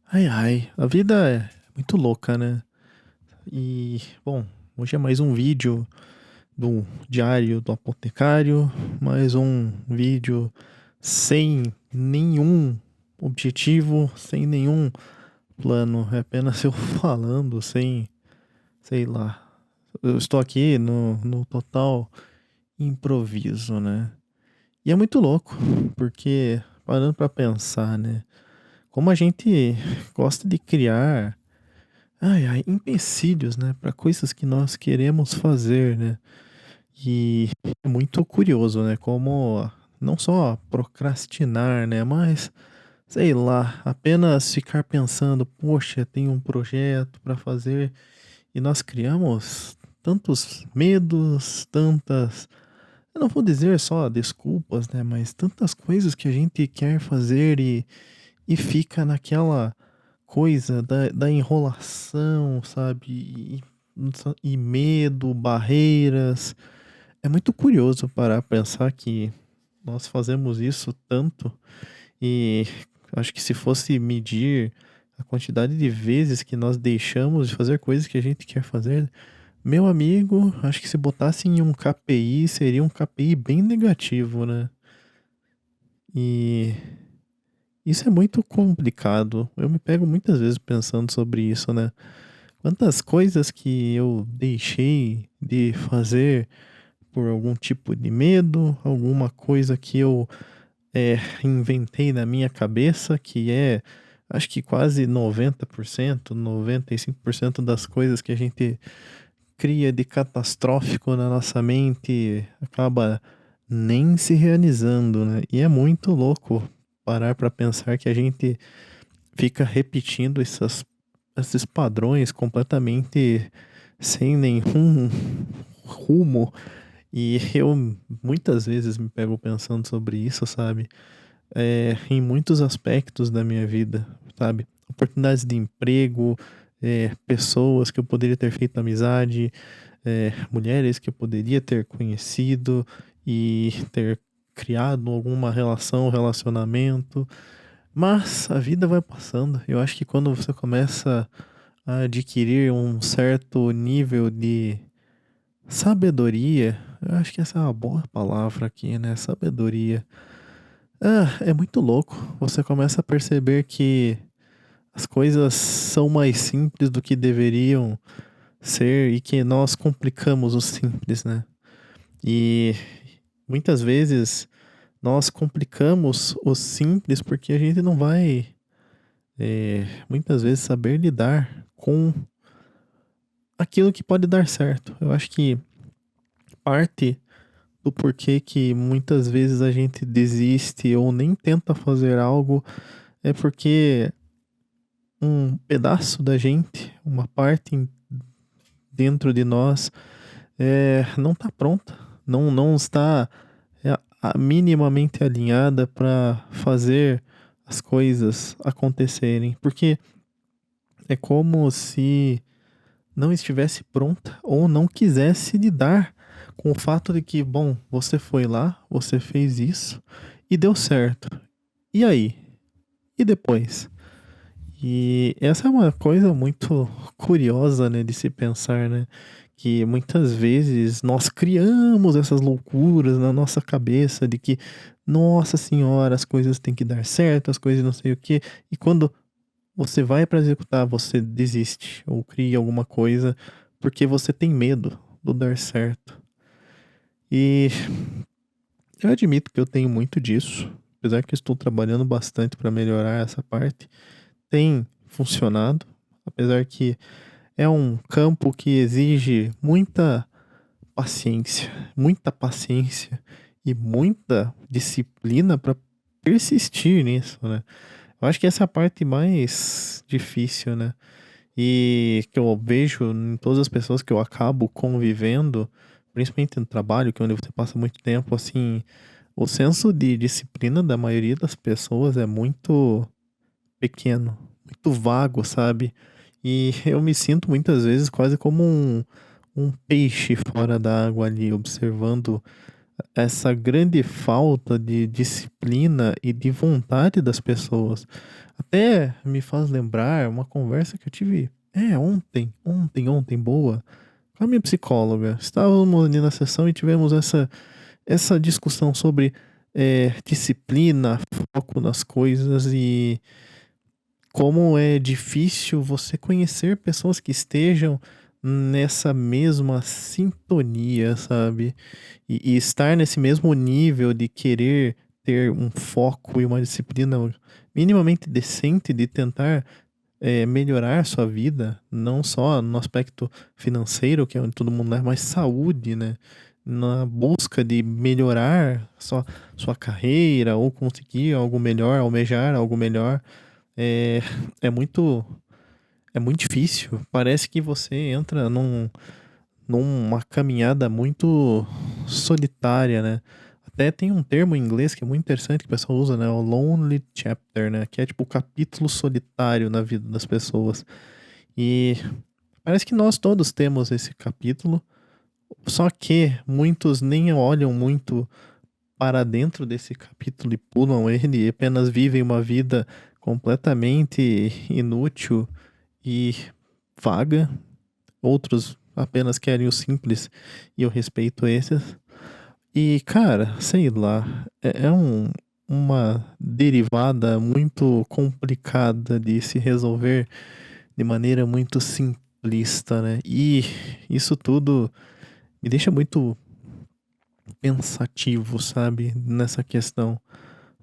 Ai, ai, a vida é muito louca, né? E, bom, hoje é mais um vídeo do Diário do Apotecário, mais um vídeo sem nenhum objetivo, sem nenhum plano, é apenas eu falando, sem, sei lá. Eu estou aqui no total improviso, né? E é muito louco, porque parando pra pensar, né? Como a gente gosta de criar. Ai, ai, empecilhos, né, para coisas que nós queremos fazer, né? E é muito curioso, né, como não só procrastinar, né, mas sei lá, apenas ficar pensando, poxa, tem um projeto para fazer e nós criamos tantos medos, tantas, eu não vou dizer só desculpas, né, mas tantas coisas que a gente quer fazer e fica naquela coisa da enrolação, sabe, e medo, barreiras. É muito curioso parar pra pensar que nós fazemos isso tanto e acho que se fosse medir a quantidade de vezes que nós deixamos de fazer coisas que a gente quer fazer, meu amigo, acho que se botasse em um KPI, seria um KPI bem negativo, né. E isso é muito complicado. Eu me pego muitas vezes pensando sobre isso, né. Quantas coisas que eu deixei de fazer por algum tipo de medo, alguma coisa que eu, inventei na minha cabeça, que é, acho que quase 90%, 95% das coisas que a gente cria de catastrófico na nossa mente acaba nem se realizando, né. E é muito louco parar para pensar que a gente fica repetindo esses padrões completamente sem nenhum rumo. E eu muitas vezes me pego pensando sobre isso, sabe? Em muitos aspectos da minha vida, sabe? Oportunidades de emprego, pessoas que eu poderia ter feito amizade, mulheres que eu poderia ter conhecido e ter criado alguma relação, relacionamento. Mas a vida vai passando. Eu acho que quando você começa a adquirir um certo nível de sabedoria, eu acho que essa é uma boa palavra aqui, né? Sabedoria. É muito louco. Você começa a perceber que as coisas são mais simples do que deveriam ser e que nós complicamos o simples, né? E muitas vezes nós complicamos o simples porque a gente não vai, muitas vezes, saber lidar com aquilo que pode dar certo. Eu acho que parte do porquê que muitas vezes a gente desiste ou nem tenta fazer algo é porque um pedaço da gente, uma parte dentro de nós, não está pronta, não está minimamente alinhada para fazer as coisas acontecerem, porque é como se não estivesse pronta ou não quisesse lidar com o fato de que, bom, você foi lá, você fez isso e deu certo. E aí? E depois? E essa é uma coisa muito curiosa, né, de se pensar, né? Que muitas vezes nós criamos essas loucuras na nossa cabeça de que, nossa senhora, as coisas têm que dar certo, as coisas não sei o quê. E quando você vai para executar, você desiste ou cria alguma coisa porque você tem medo do dar certo. E eu admito que eu tenho muito disso, apesar que eu estou trabalhando bastante para melhorar essa parte. Tem funcionado, apesar que é um campo que exige muita paciência e muita disciplina para persistir nisso, né? Eu acho que essa é a parte mais difícil, né? E que eu vejo em todas as pessoas que eu acabo convivendo, principalmente no trabalho, que é onde você passa muito tempo, assim, o senso de disciplina da maioria das pessoas é muito pequeno, muito vago, sabe? E eu me sinto muitas vezes quase como um peixe fora da água ali, observando essa grande falta de disciplina e de vontade das pessoas. Até me faz lembrar uma conversa que eu tive, ontem, boa, com a minha psicóloga. Estávamos ali na sessão e tivemos essa discussão sobre disciplina, foco nas coisas e como é difícil você conhecer pessoas que estejam nessa mesma sintonia, sabe? E estar nesse mesmo nível de querer ter um foco e uma disciplina minimamente decente de tentar melhorar sua vida, não só no aspecto financeiro, que é onde todo mundo é, mas saúde, né? Na busca de melhorar sua carreira ou conseguir algo melhor, almejar algo melhor, é, é muito, é muito difícil. Parece que você entra numa caminhada muito solitária, né? Até tem um termo em inglês que é muito interessante que o pessoal usa, né? O lonely chapter, né? Que é tipo o capítulo solitário na vida das pessoas. E parece que nós todos temos esse capítulo, só que muitos nem olham muito para dentro desse capítulo e pulam ele e apenas vivem uma vida completamente inútil e vaga. Outros apenas querem o simples e eu respeito esses. E, cara, sei lá, uma derivada muito complicada de se resolver de maneira muito simplista, né? E isso tudo me deixa muito pensativo, sabe, nessa questão,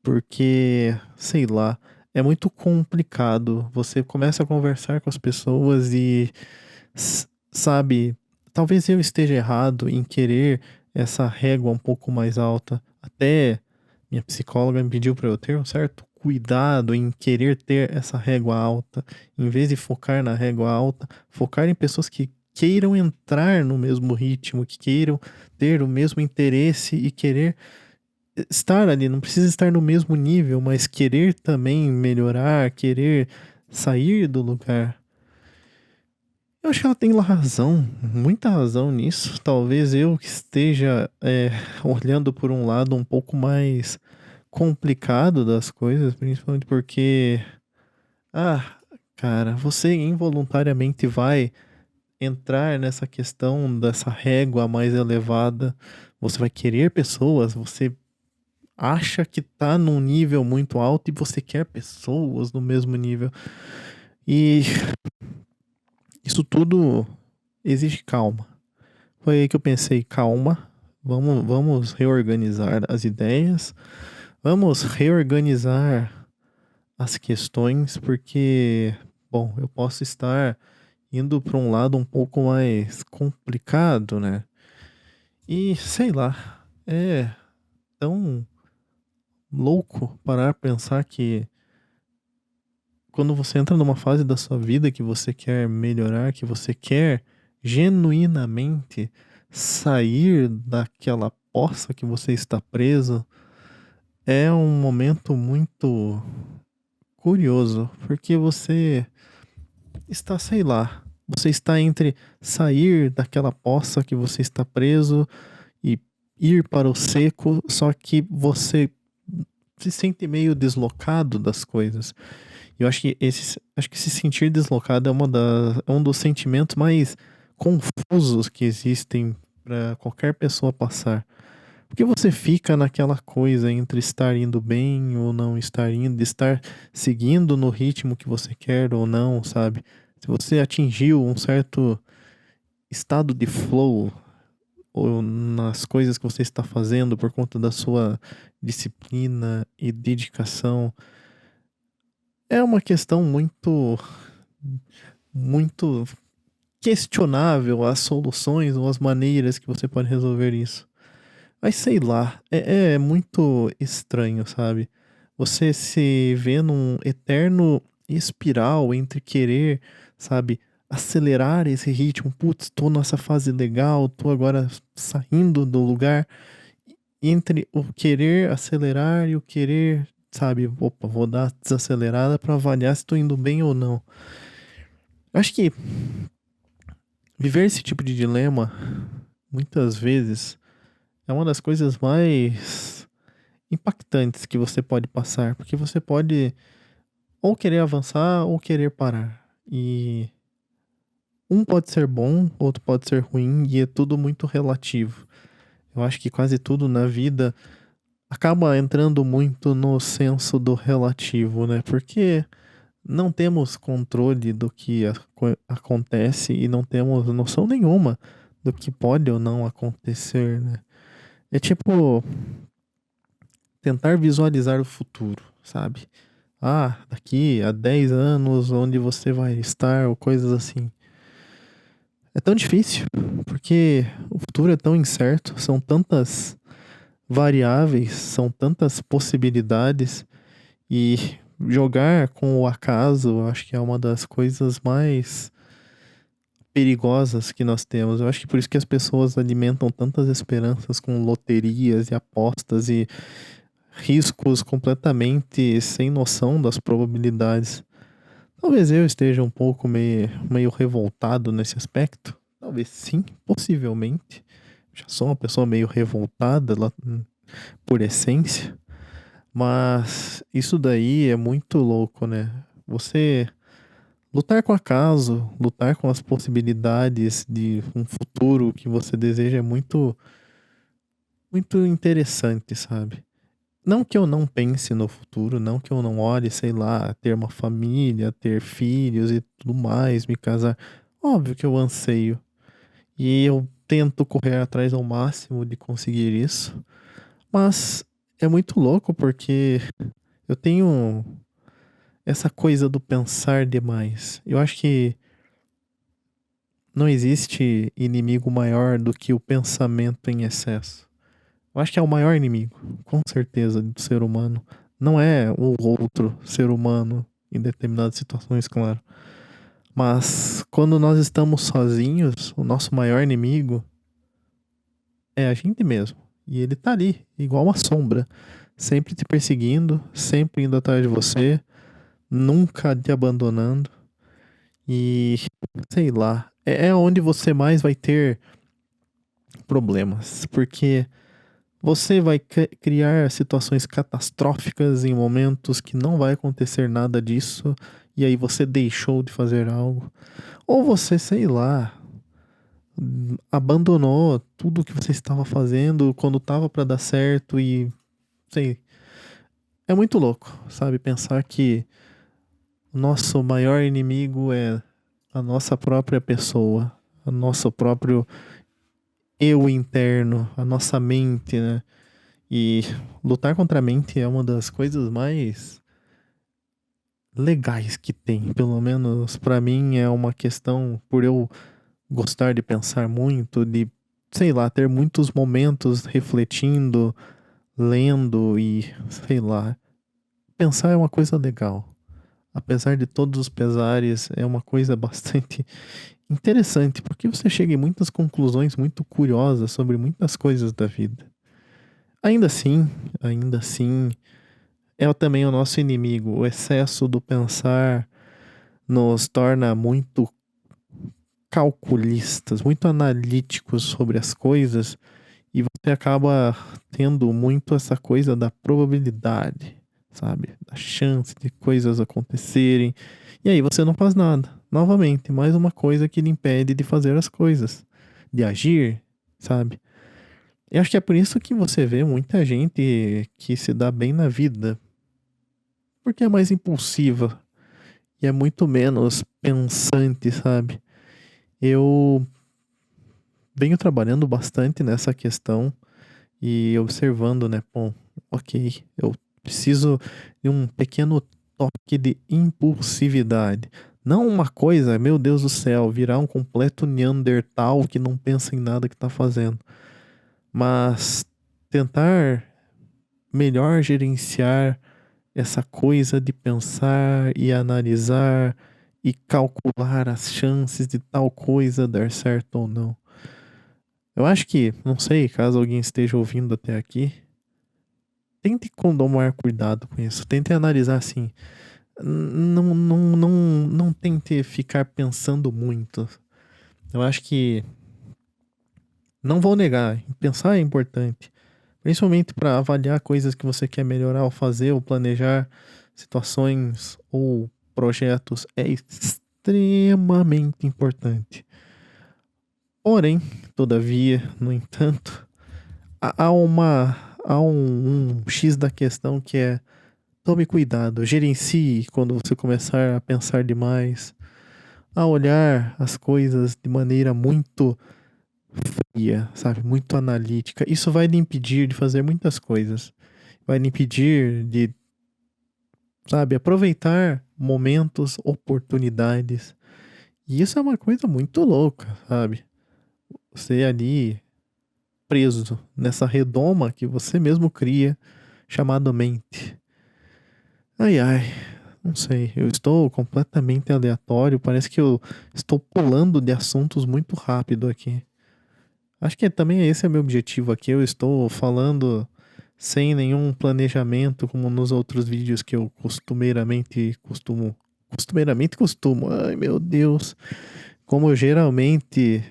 porque, sei lá, é muito complicado. Você começa a conversar com as pessoas e sabe, talvez eu esteja errado em querer essa régua um pouco mais alta. Até minha psicóloga me pediu para eu ter um certo cuidado em querer ter essa régua alta, em vez de focar na régua alta, focar em pessoas que queiram entrar no mesmo ritmo, que queiram ter o mesmo interesse e querer estar ali, não precisa estar no mesmo nível, mas querer também melhorar, querer sair do lugar. Eu acho que ela tem razão, muita razão nisso. Talvez eu que esteja olhando por um lado um pouco mais complicado das coisas, principalmente porque, ah, cara, você involuntariamente vai entrar nessa questão dessa régua mais elevada. Você vai querer pessoas, você acha que tá num nível muito alto e você quer pessoas no mesmo nível. E isso tudo exige calma. Foi aí que eu pensei, calma, vamos reorganizar as ideias, vamos reorganizar as questões, porque, bom, eu posso estar indo para um lado um pouco mais complicado, né? E sei lá, é tão louco parar a pensar que quando você entra numa fase da sua vida que você quer melhorar, que você quer genuinamente sair daquela poça que você está preso, é um momento muito curioso, porque você está, sei lá, você está entre sair daquela poça que você está preso e ir para o seco, só que você se sente meio deslocado das coisas. Eu acho que se sentir deslocado é um dos sentimentos mais confusos que existem para qualquer pessoa passar. Porque você fica naquela coisa entre estar indo bem ou não estar indo, estar seguindo no ritmo que você quer ou não, sabe? Se você atingiu um certo estado de flow ou nas coisas que você está fazendo por conta da sua disciplina e dedicação, é uma questão muito questionável as soluções ou as maneiras que você pode resolver isso. Mas sei lá, é muito estranho, sabe? Você se vê num eterno espiral entre querer, sabe, acelerar esse ritmo. Putz, tô nessa fase legal, tô agora saindo do lugar. Entre o querer acelerar e o querer, sabe, opa, vou dar desacelerada pra avaliar se tô indo bem ou não. Acho que viver esse tipo de dilema, muitas vezes, é uma das coisas mais impactantes que você pode passar, porque você pode ou querer avançar ou querer parar. E um pode ser bom, outro pode ser ruim, e é tudo muito relativo. Eu acho que quase tudo na vida acaba entrando muito no senso do relativo, né? Porque não temos controle do que acontece e não temos noção nenhuma do que pode ou não acontecer, né? É tipo tentar visualizar o futuro, sabe? Ah, daqui a 10 anos, onde você vai estar, ou coisas assim. É tão difícil, porque o futuro é tão incerto, são tantas variáveis, são tantas possibilidades, e jogar com o acaso, eu acho que é uma das coisas mais perigosas que nós temos. Eu acho que por isso que as pessoas alimentam tantas esperanças com loterias e apostas e riscos completamente sem noção das probabilidades. Talvez eu esteja um pouco meio revoltado nesse aspecto. Talvez sim, possivelmente. Já sou uma pessoa meio revoltada por essência. Mas isso daí é muito louco, né? Você lutar com o acaso, lutar com as possibilidades de um futuro que você deseja é muito interessante, sabe? Não que eu não pense no futuro, não que eu não olhe, sei lá, ter uma família, ter filhos e tudo mais, me casar. Óbvio que eu anseio. E eu tento correr atrás ao máximo de conseguir isso. Mas é muito louco porque eu tenho essa coisa do pensar demais. Eu acho que não existe inimigo maior do que o pensamento em excesso. Eu acho que é o maior inimigo, com certeza, do ser humano. Não é o outro ser humano em determinadas situações, claro. Mas quando nós estamos sozinhos, o nosso maior inimigo é a gente mesmo. E ele tá ali, igual uma sombra, sempre te perseguindo, sempre indo atrás de você, nunca te abandonando. E sei lá, é onde você mais vai ter problemas, porque você vai criar situações catastróficas em momentos que não vai acontecer nada disso, e aí você deixou de fazer algo. Ou você, sei lá, abandonou tudo que você estava fazendo quando estava para dar certo e sei, é muito louco, sabe? Pensar que o nosso maior inimigo é a nossa própria pessoa, o nosso próprio eu interno, a nossa mente, né? E lutar contra a mente é uma das coisas mais legais que tem. Pelo menos pra mim é uma questão por eu gostar de pensar muito, de, sei lá, ter muitos momentos refletindo, lendo e, sei lá, pensar é uma coisa legal. Apesar de todos os pesares, é uma coisa bastante interessante, porque você chega em muitas conclusões muito curiosas sobre muitas coisas da vida. Ainda assim, ainda assim, é também o nosso inimigo. O excesso do pensar nos torna muito calculistas, muito analíticos sobre as coisas, e você acaba tendo muito essa coisa da probabilidade, sabe? Da chance de coisas acontecerem. E aí você não faz nada. Novamente, mais uma coisa que lhe impede de fazer as coisas, de agir, sabe? Eu acho que é por isso que você vê muita gente que se dá bem na vida, porque é mais impulsiva e é muito menos pensante, sabe? Eu venho trabalhando bastante nessa questão e observando, né? Bom, ok, eu preciso de um pequeno toque de impulsividade. Não uma coisa, meu Deus do céu, virar um completo Neandertal que não pensa em nada que tá fazendo. Mas tentar melhor gerenciar essa coisa de pensar e analisar e calcular as chances de tal coisa dar certo ou não. Eu acho que, não sei, caso alguém esteja ouvindo até aqui, tente tomar cuidado com isso. Tente analisar assim. Não tente ficar pensando muito. Eu acho que Não vou negar, pensar é importante, principalmente para avaliar coisas que você quer melhorar ou fazer ou planejar situações ou projetos é extremamente importante. Porém, todavia, no entanto, há um X da questão que é tome cuidado, gerencie quando você começar a pensar demais, a olhar as coisas de maneira muito fria, sabe? Muito analítica. Isso vai lhe impedir de fazer muitas coisas. Vai lhe impedir de, sabe, aproveitar momentos, oportunidades. E isso é uma coisa muito louca, sabe? Você ali preso nessa redoma que você mesmo cria, chamada mente. Ai, ai, não sei. Eu estou completamente aleatório. Parece que eu estou pulando de assuntos muito rápido aqui. Acho que também esse é meu objetivo aqui. Eu estou falando sem nenhum planejamento, como nos outros vídeos que eu costumeiramente costumo. Costumeiramente costumo. Ai, meu Deus. Como eu geralmente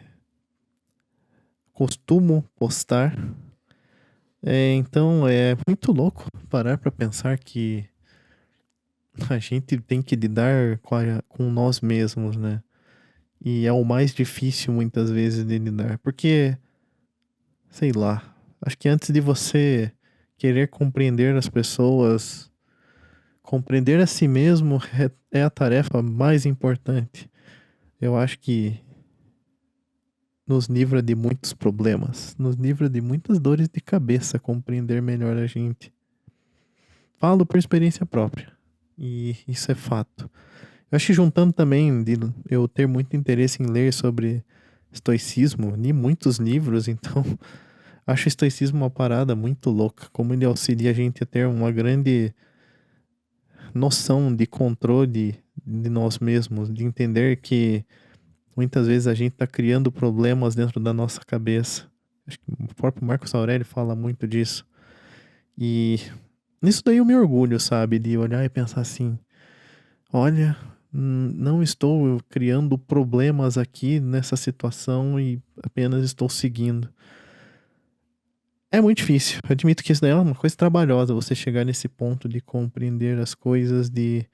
costumo postar. Então é muito louco parar para pensar que a gente tem que lidar com nós mesmos, né? E é o mais difícil muitas vezes de lidar. Porque, sei lá, acho que antes de você querer compreender as pessoas, compreender a si mesmo é a tarefa mais importante. Eu acho que nos livra de muitos problemas, nos livra de muitas dores de cabeça compreender melhor a gente. Falo por experiência própria, e isso é fato. Eu acho que juntando também de eu ter muito interesse em ler sobre estoicismo, li muitos livros, então acho o estoicismo uma parada muito louca, como ele auxilia a gente a ter uma grande noção de controle de nós mesmos, de entender que muitas vezes a gente está criando problemas dentro da nossa cabeça. Acho que o próprio Marcos Aurélio fala muito disso. E nisso daí eu me orgulho, sabe? De olhar e pensar assim: olha, não estou criando problemas aqui nessa situação e apenas estou seguindo. É muito difícil. Eu admito que isso daí é uma coisa trabalhosa, você chegar nesse ponto de compreender as coisas, de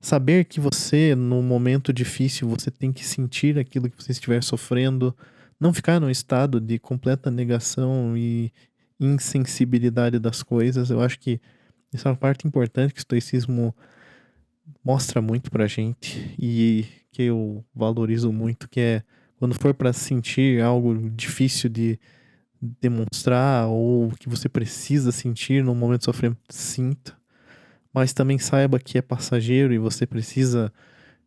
saber que você, num momento difícil, você tem que sentir aquilo que você estiver sofrendo, não ficar num estado de completa negação e insensibilidade das coisas. Eu acho que isso é uma parte importante que o estoicismo mostra muito pra gente e que eu valorizo muito, que é quando for para sentir algo difícil de demonstrar ou que você precisa sentir num momento de sofrimento, sinta, mas também saiba que é passageiro e você precisa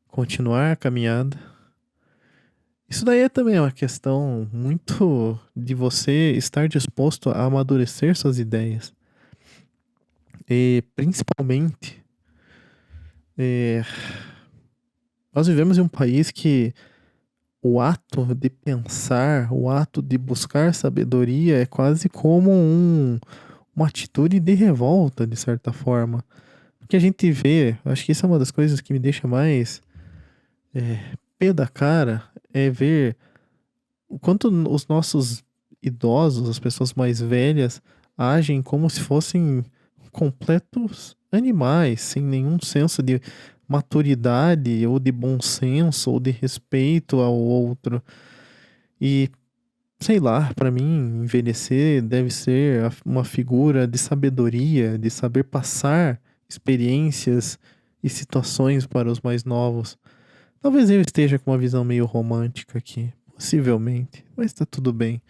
continuar a caminhada. Isso daí é também uma questão muito de você estar disposto a amadurecer suas ideias. E principalmente, eh, nós vivemos em um país que o ato de pensar, o ato de buscar sabedoria é quase como uma atitude de revolta, de certa forma. Porque a gente vê, acho que isso é uma das coisas que me deixa mais pé da cara, é ver o quanto os nossos idosos, as pessoas mais velhas, agem como se fossem completos animais, sem nenhum senso de maturidade, ou de bom senso, ou de respeito ao outro. E sei lá, pra mim, envelhecer deve ser uma figura de sabedoria, de saber passar experiências e situações para os mais novos. Talvez eu esteja com uma visão meio romântica aqui, possivelmente, mas tá tudo bem.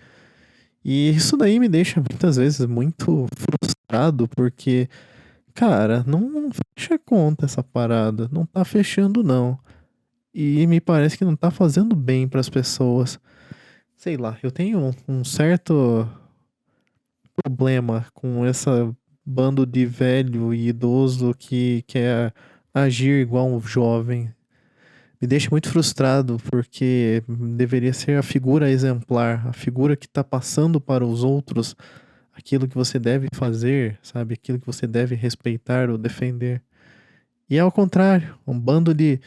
E isso daí me deixa muitas vezes muito frustrado, porque, cara, não fecha conta essa parada, não tá fechando não. E me parece que não tá fazendo bem para as pessoas. Sei lá, eu tenho um certo problema com essa bando de velho e idoso que quer agir igual um jovem. Me deixa muito frustrado porque deveria ser a figura exemplar, a figura que está passando para os outros aquilo que você deve fazer, sabe? Aquilo que você deve respeitar ou defender. E é ao contrário, um bando de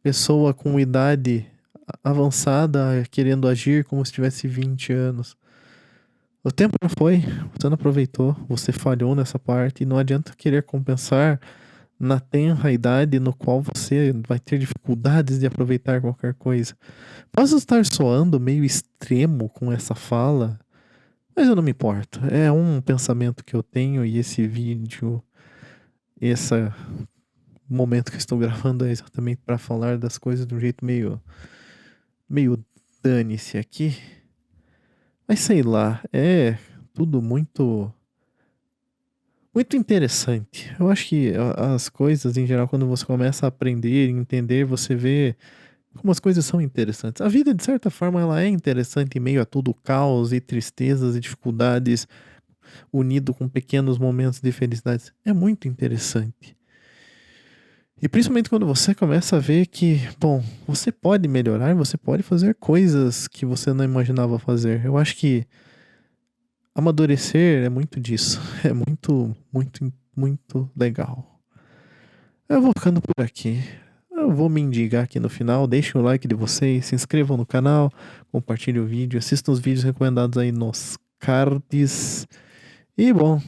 pessoa com idade avançada querendo agir como se tivesse 20 anos. O tempo já foi, você não aproveitou, você falhou nessa parte e não adianta querer compensar na tenra idade no qual você vai ter dificuldades de aproveitar qualquer coisa. Posso estar soando meio extremo com essa fala, mas eu não me importo. É um pensamento que eu tenho e esse vídeo, esse momento que eu estou gravando é exatamente para falar das coisas de um jeito meio dane-se aqui. Mas sei lá, é tudo muito interessante. Eu acho que as coisas em geral, quando você começa a aprender e entender, você vê como as coisas são interessantes. A vida, de certa forma, ela é interessante em meio a todo o caos e tristezas e dificuldades, unido com pequenos momentos de felicidades. É muito interessante. E principalmente quando você começa a ver que, bom, você pode melhorar, você pode fazer coisas que você não imaginava fazer. Eu acho que amadurecer é muito disso. É muito legal. Eu vou ficando por aqui. Eu vou me indicar aqui no final. Deixem o like de vocês, se inscrevam no canal, compartilhem o vídeo, assistam os vídeos recomendados aí nos cards. E bom,